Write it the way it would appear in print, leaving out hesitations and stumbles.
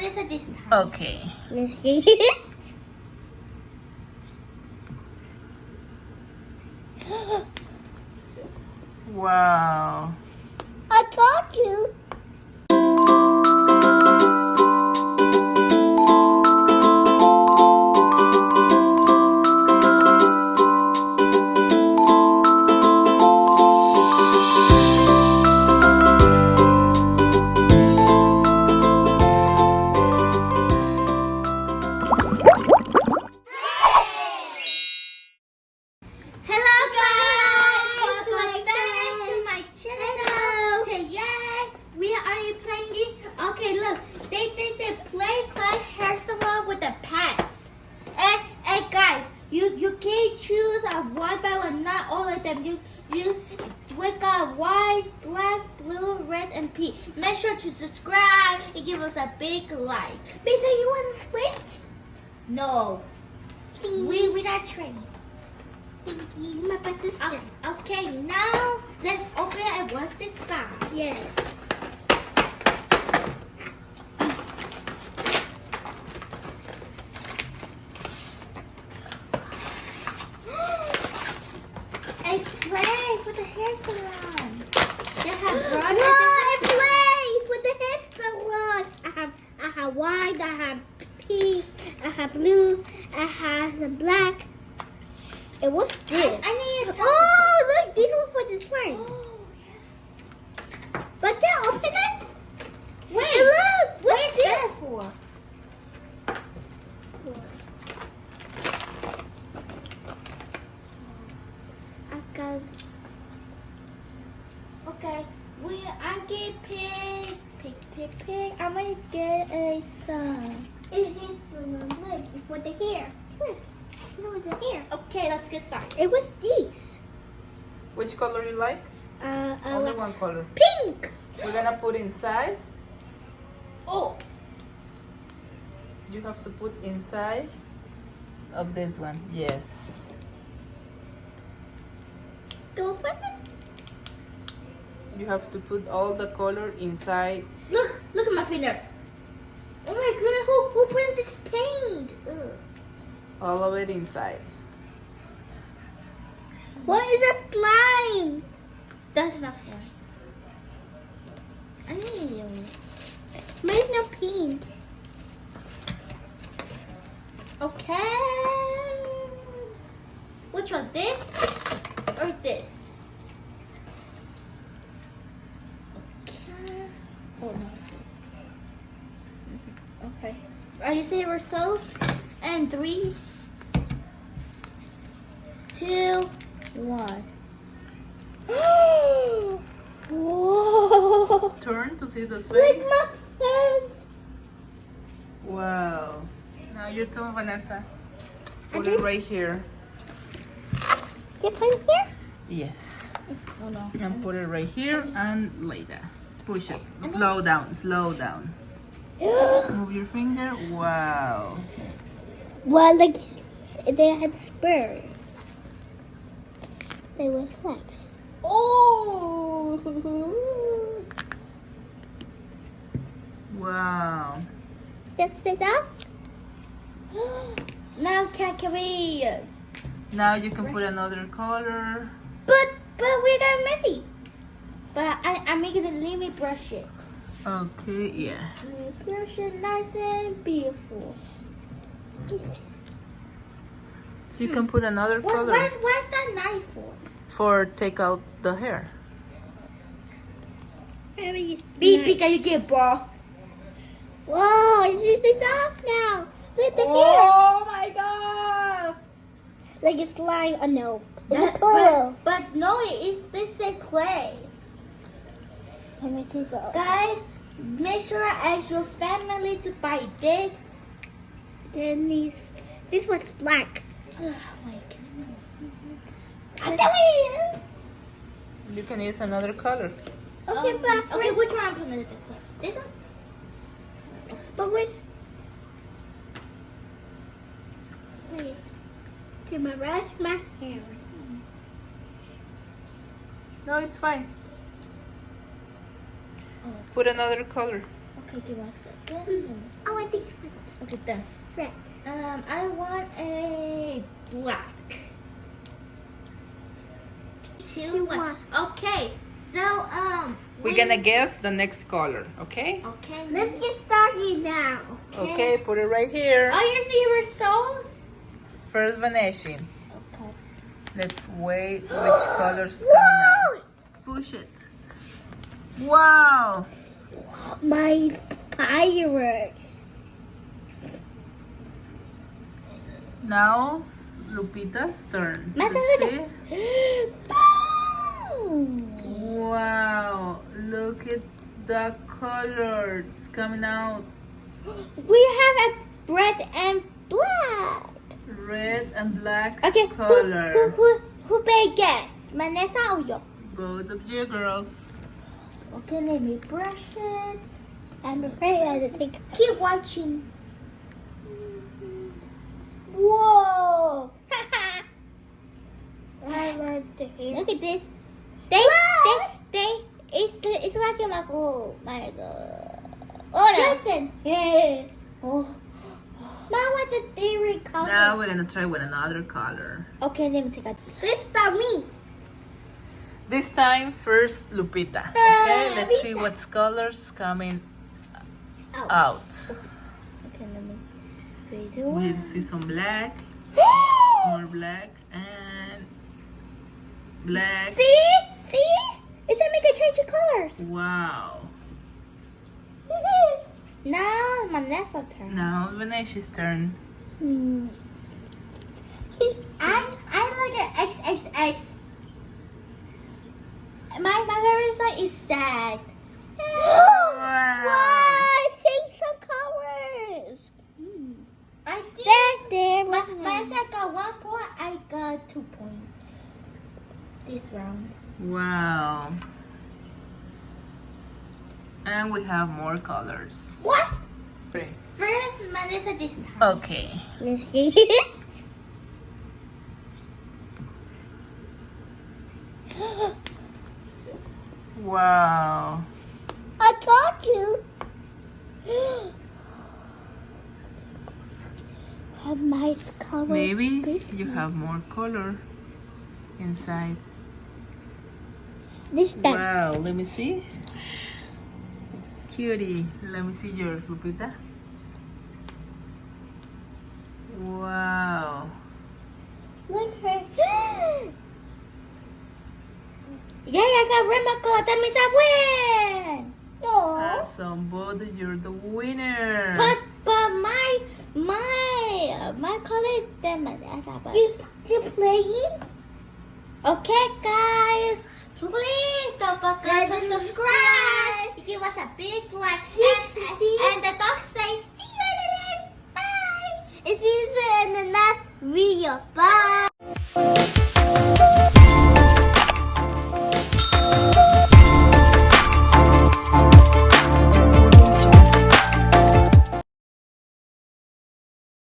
this at this time. Okay. Wow. I told you. One by one, not all of them. We got white, black, blue, red, and pink. Make sure to subscribe and give us a big like. Peter, you want to switch? No. We got trained. Thank you, my sister. Okay, now let's open it and what's inside? Yes. A play for the hair salon. They have brownies. A play for the hair salon. I have white, I have pink, I have blue, I have some black. And what's this? I need look, these are for this one. Oh, yes. But then open it. Wait, look, what's that for? Okay, I get pig. I'm gonna get a sun. It is for the hair. Look, it was the hair. Okay, let's get started. It was these. Which color you like? Only one color. Pink. We're gonna put inside. Oh. You have to put inside of this one. Yes. Go open it. You have to put all the color inside. Look at my finger. Oh my goodness, who put this paint? Ugh. All of it inside. What is that slime? That's not slime. Ew. Mine's no paint. Okay. Which one? This or this? Oh no, it's this. Okay. Are you saying results? And 3, 2, 1. Whoa! Turn to see the face. Like my hands. Wow. Now your turn, Vanessa. Put it this? right here. Can you put it here? Yes. Oh no. And put it right here and lay that. Push it. Slow down. Slow down. Move your finger. Wow. Well, like they had spurs. They were flex. Oh! Wow. That's it up. Now can we? Now you can put another color. But we got messy. But I'm making it. Let me brush it. Okay, yeah. Let me brush it nice and beautiful. You can put another color. What's that knife for? For take out the hair. Beep, can you get ball? Whoa, it's off now. Look at the hair. Oh my god! Like it's slime. Oh no. It's a pillow. But no, this is clay. Let me take it. Guys, make sure as your family to buy this. Then this one's black. Oh my goodness. I'm telling you. You can use another color. Okay, but okay, which one I'm gonna do? This one? But wait. Can I brush my hair? No, it's fine. Put another color. Okay, give me a second. I want this one. Okay, there. Red. I want a black. 2, 1. Okay, so We're gonna guess the next color, okay? Okay. Let's get started now. Okay, put it right here. Oh, you see your soul? First Vaneshi. Okay. Let's wait which color's coming out. Push it. Wow! My fireworks. Now, Lupita's turn. My Let's turn. see. Boom. Wow! Look at the colors coming out. We have a red and black. Red and black Okay, color. who may guess? Vanessa or you? Both of you girls. Okay, let me brush it. I'm afraid I have to think. Keep watching. Whoa! I like the hair. Look at this. It's like oh my god. Oh, listen. Yeah. Oh. Now what the theory color? Now we're gonna try with another color. Okay, let me take out this. Let's start me. This time, first Lupita. Okay, let's see Lupita. what's colors coming Oh. out. Okay, let me redo We'll see some black, more black, and black. See? It's a make a change of colors. Wow. Now Vanessa's turn. Now Vaneshi's turn. I like an XXX. My favorite song is sad. Wow! Change some colors. I think There. Vanessa got 1 point. I got 2 points. This round. Wow. And we have more colors. What? Three. First, Vanessa this time. Okay. Let's see. Wow. I told you. A nice color. Maybe you have more color inside. This time. Wow, let me see. Cutie. Let me see yours, Lupita. Wow. Look her. Yeah, I got red my color. That means I win. No. Awesome, both you're the winner. But my color is different. You playing? Okay, guys. Please don't forget to subscribe. Give us a big like. And the dog say